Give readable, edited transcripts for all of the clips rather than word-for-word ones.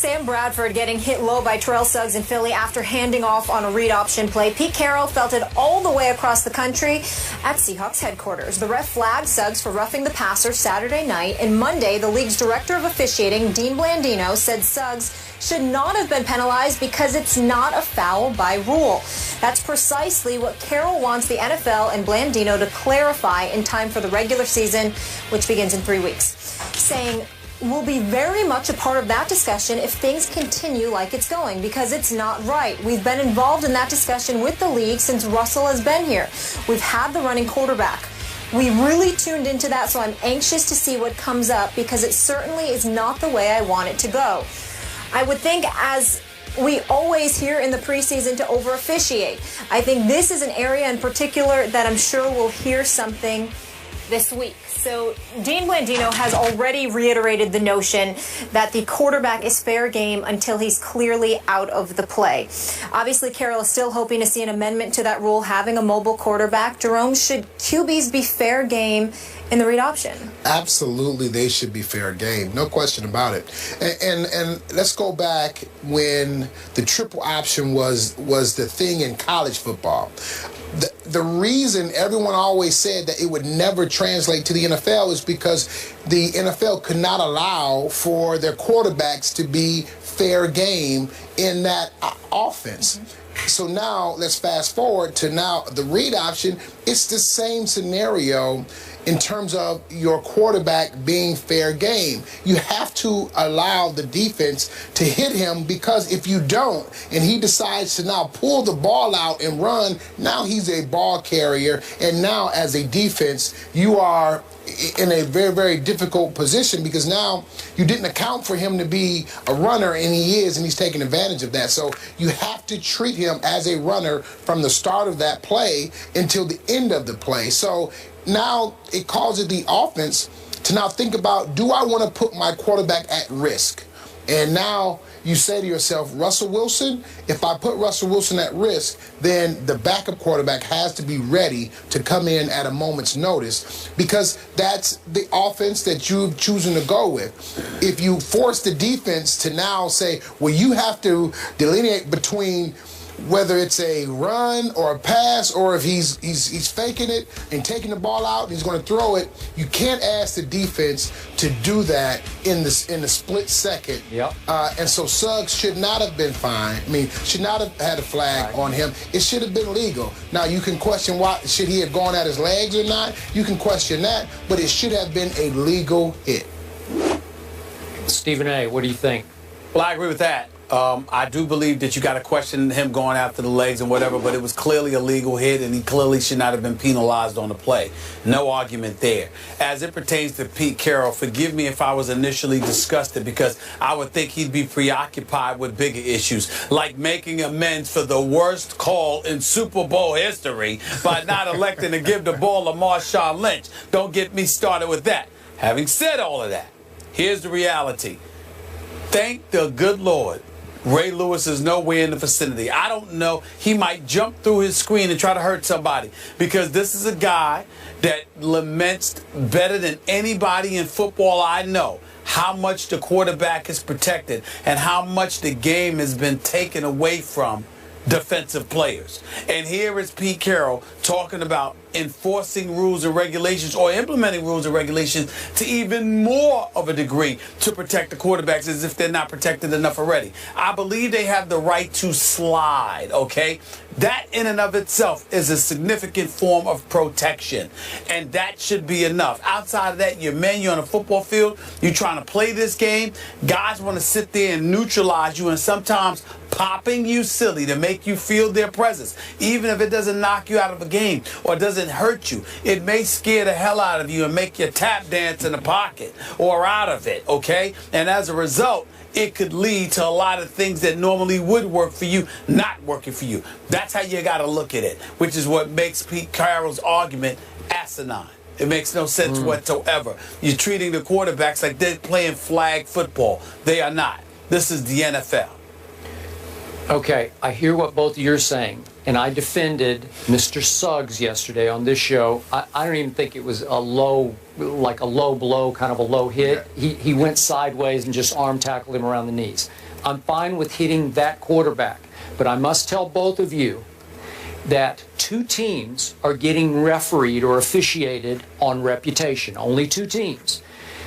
Sam Bradford getting hit low by Terrell Suggs in Philly after handing off on a read option play. Pete Carroll felt it all the way across the country at Seahawks headquarters. The ref flagged Suggs for roughing the passer Saturday night, and Monday, the league's director of officiating, Dean Blandino, said Suggs should not have been penalized because it's not a foul by rule. That's precisely what Carroll wants the NFL and Blandino to clarify in time for the regular season, which begins in 3 weeks, saying we'll be very much a part of that discussion if things continue like it's going, because it's not right. We've been involved in that discussion with the league since Russell has been here. We've had the running quarterback. We really tuned into that, so I'm anxious to see what comes up because it certainly is not the way I want it to go. I would think, as we always hear in the preseason, to over-officiate. I think this is an area in particular that I'm sure we'll hear something this week. So Dean Blandino has already reiterated the notion that the quarterback is fair game until he's clearly out of the play. Obviously, Carroll is still hoping to see an amendment to that rule, having a mobile quarterback. Jerome, should QBs be fair game in the read option? Absolutely, they should be fair game. No question about it. And let's go back when the triple option was the thing in college football. The reason everyone always said that it would never translate to the NFL is because the NFL could not allow for their quarterbacks to be fair game in that offense. So now let's fast forward to now the read option. It's the same scenario in terms of your quarterback being fair game. You have to allow the defense to hit him, because if you don't and he decides to now pull the ball out and run, now he's a ball carrier, and now as a defense you are in a very, very difficult position because now you didn't account for him to be a runner, and he is, and he's taking advantage of that. So you have to treat him as a runner from the start of that play until the end of the play. So now it causes the offense to now think about, do I want to put my quarterback at risk? And now you say to yourself, Russell Wilson, if I put Russell Wilson at risk, then the backup quarterback has to be ready to come in at a moment's notice, because that's the offense that you've chosen to go with. If you force the defense to now say, well, you have to delineate between whether it's a run or a pass, or if he's faking it and taking the ball out and he's going to throw it, you can't ask the defense to do that in the split second. Yep. And so Suggs should not have been fined. I mean, should not have had a flag on him. It should have been legal. Now, you can question why should he have gone at his legs or not. You can question that, but it should have been a legal hit. Stephen A., what do you think? Well, I agree with that. I do believe that you got to question him going after the legs and whatever, but it was clearly a legal hit, and he clearly should not have been penalized on the play. No argument there. As it pertains to Pete Carroll, forgive me if I was initially disgusted, because I would think he'd be preoccupied with bigger issues, like making amends for the worst call in Super Bowl history by not electing to give the ball to Marshawn Lynch. Don't get me started with that. Having said all of that, here's the reality. Thank the good Lord, Ray Lewis is nowhere in the vicinity. I don't know. He might jump through his screen and try to hurt somebody, because this is a guy that laments better than anybody in football I know how much the quarterback is protected and how much the game has been taken away from defensive players. And here is Pete Carroll talking about enforcing rules and regulations, or implementing rules and regulations to even more of a degree to protect the quarterbacks, as if they're not protected enough already. I believe they have the right to slide, okay? That in and of itself is a significant form of protection, and that should be enough. Outside of that, you're on a football field, you're trying to play this game, guys want to sit there and neutralize you, and sometimes popping you silly to make you feel their presence, even if it doesn't knock you out of a game or doesn't hurt you. It may scare the hell out of you and make you tap dance in the pocket or out of it, okay? And as a result, it could lead to a lot of things that normally would work for you not working for you. That's how you got to look at it, which is what makes Pete Carroll's argument asinine. It makes no sense whatsoever. You're treating the quarterbacks like they're playing flag football. They are not. This is the NFL. Okay, I hear what both of you are saying, and I defended Mr. Suggs yesterday on this show. I don't even think it was a low, like a low blow, kind of a low hit. He went sideways and just arm tackled him around the knees. I'm fine with hitting that quarterback. But I must tell both of you that 2 teams are getting refereed or officiated on reputation. Only 2 teams.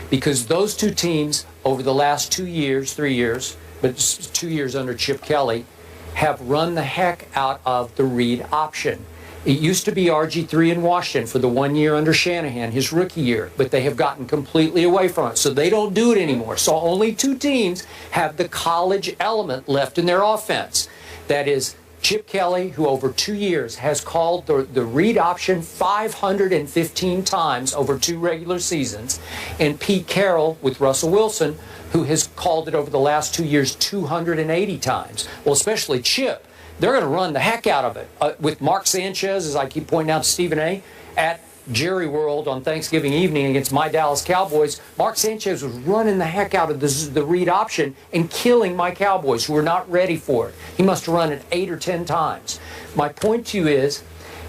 Because those 2 teams, over the last 2 years, 3 years, but 2 years under Chip Kelly, have run the heck out of the read option. It used to be RG3 in Washington for the 1 year under Shanahan, his rookie year, but they have gotten completely away from it. So they don't do it anymore. So only 2 teams have the college element left in their offense. That is Chip Kelly, who over 2 years has called the read option 515 times over 2 regular seasons, and Pete Carroll with Russell Wilson, who has called it over the last 2 years 280 times. Well, especially Chip. They're going to run the heck out of it. With Mark Sanchez, as I keep pointing out to Stephen A., at Jerry World on Thanksgiving evening against my Dallas Cowboys, Mark Sanchez was running the heck out of the read option and killing my Cowboys, who were not ready for it. He must have run it 8 or 10 times. My point to you is,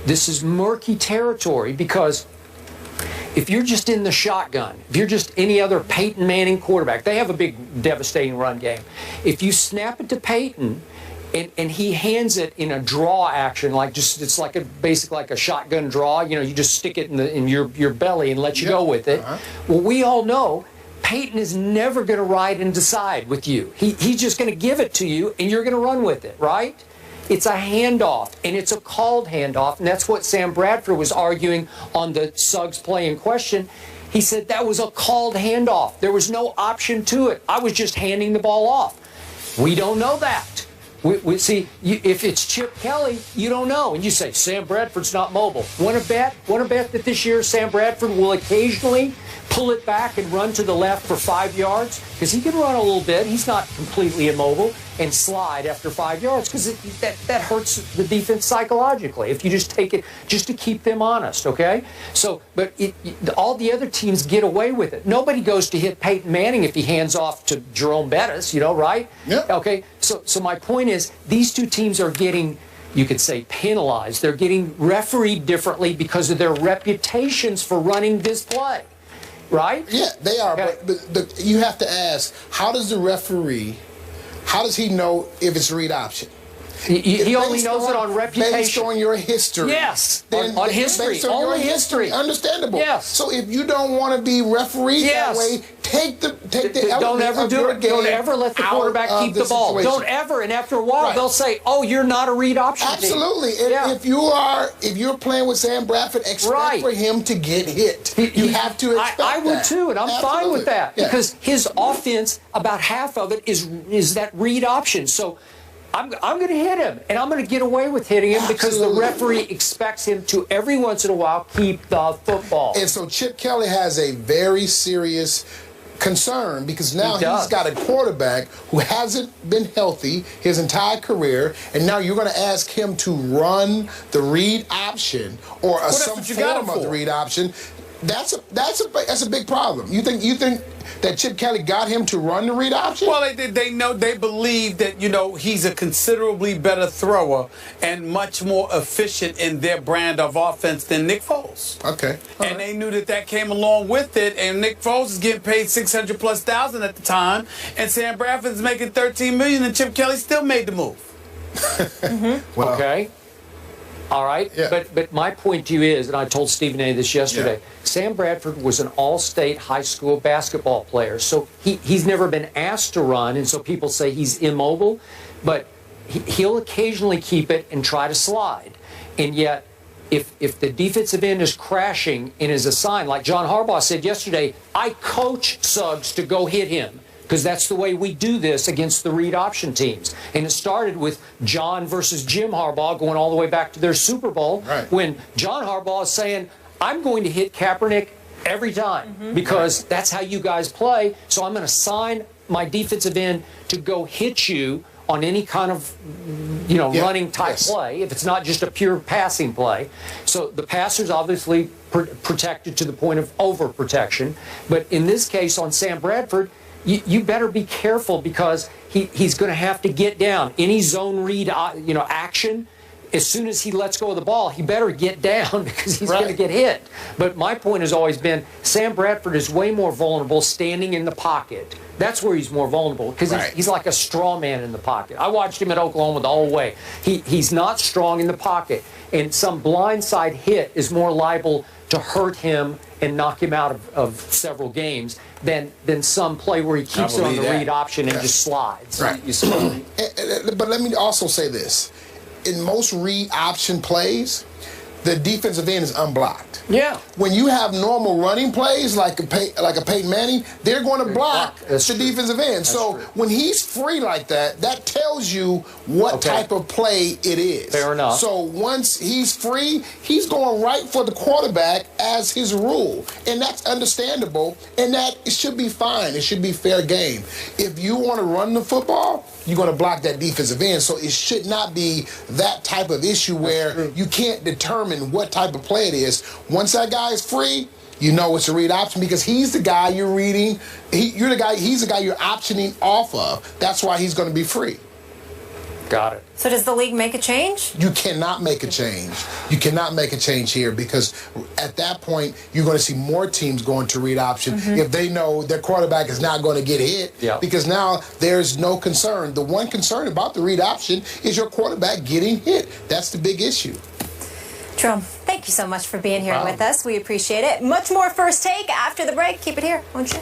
this is murky territory, because if you're just in the shotgun, if you're just any other Peyton Manning quarterback, they have a big, devastating run game. If you snap it to Peyton, and he hands it in a draw action, like just it's like basically like a shotgun draw. You know, you just stick it in your belly and let you go with it. Well, we all know Peyton is never going to ride and decide with you. He's just going to give it to you, and you're going to run with it, right? It's a handoff, and it's a called handoff, and that's what Sam Bradford was arguing on the Suggs play in question. He said that was a called handoff. There was no option to it. I was just handing the ball off. We don't know that. We see, if it's Chip Kelly, you don't know. And you say, Sam Bradford's not mobile. Want to bet that this year Sam Bradford will occasionally pull it back and run to the left for 5 yards? Because he can run a little bit. He's not completely immobile. And slide after 5 yards, because that hurts the defense psychologically if you just take it just to keep them honest, okay? So, but all the other teams get away with it. Nobody goes to hit Peyton Manning if he hands off to Jerome Bettis, you know, right? Yeah. Okay, so my point is, these 2 teams are getting, you could say, penalized. They're getting refereed differently because of their reputations for running this play, right? Yeah, they are, Okay. but you have to ask, how does the referee... How does he know if it's read option? He only knows it on reputation. Based on your history. Yes, on history. Based on Only your history. Understandable. Yes. So if you don't want to be refereed that way, take the don't ever do it. Don't ever let the quarterback keep the ball. Situation. Don't ever. And after a while, they'll say, "Oh, you're not a read option." Absolutely. Team. Yeah. If you're playing with Sam Bradford, expect for him to get hit. You have to expect I would that. too, and I'm fine with that because his offense, about half of it is that read option. So I'm going to hit him, and I'm going to get away with hitting him because the referee expects him to every once in a while keep the football. And so Chip Kelly has a very serious concern because now he's got a quarterback who hasn't been healthy his entire career, and now you're going to ask him to run the read option or some form of the read option. That's a big problem. You think that Chip Kelly got him to run the read option? Well, they believe that, you know, he's a considerably better thrower and much more efficient in their brand of offense than Nick Foles. Okay. And they knew that came along with it, and Nick Foles is getting paid $600,000+ at the time, and Sam Bradford is making $13 million, and Chip Kelly still made the move. Well, okay. All right, but my point to you is, and I told Stephen A. this yesterday, Sam Bradford was an all-state high school basketball player, so he's never been asked to run, and so people say he's immobile, but he'll occasionally keep it and try to slide. And yet, if the defensive end is crashing and is assigned, like John Harbaugh said yesterday, I coach Suggs to go hit him, because that's the way we do this against the read option teams. And it started with John versus Jim Harbaugh going all the way back to their Super Bowl, when John Harbaugh is saying, I'm going to hit Kaepernick every time because that's how you guys play, so I'm going to assign my defensive end to go hit you on any kind of, running type play, if it's not just a pure passing play. So the passer's obviously protected to the point of overprotection. But in this case on Sam Bradford, you better be careful because he's going to have to get down. Any zone read, action, as soon as he lets go of the ball, he better get down because he's Right. going to get hit. But my point has always been Sam Bradford is way more vulnerable standing in the pocket. That's where he's more vulnerable because Right. he's like a straw man in the pocket. I watched him at Oklahoma the whole way. He's not strong in the pocket, and some blindside hit is more liable to hurt him and knock him out of several games than some play where he keeps it on the believe that. read option and Yes. just slides. Right. But let me also say this. In most read option plays, the defensive end is unblocked. Yeah. When you have normal running plays like a Peyton Manning, they're going to block That's the true. defensive end. So true. when he's free like that, that tells you what Okay. type of play it is. Fair enough. So once he's free, he's going right for the quarterback as his rule. And that's understandable. And that it should be fine. It should be fair game. If you want to run the football, you're going to block that defensive end. So it should not be that type of issue where you can't determine what type of play it is. Once that guy is free, you know it's a read option because he's the guy you're reading. He's the guy you're optioning off of. That's why he's going to be free. Got it. So does the league make a change? You cannot make a change. You cannot make a change here because at that point, you're going to see more teams going to read option if they know their quarterback is not going to get hit Yeah. because now there's no concern. The one concern about the read option is your quarterback getting hit. That's the big issue. Trum, thank you so much for being here Wow. with us. We appreciate it. Much more First Take after the break. Keep it here, won't you?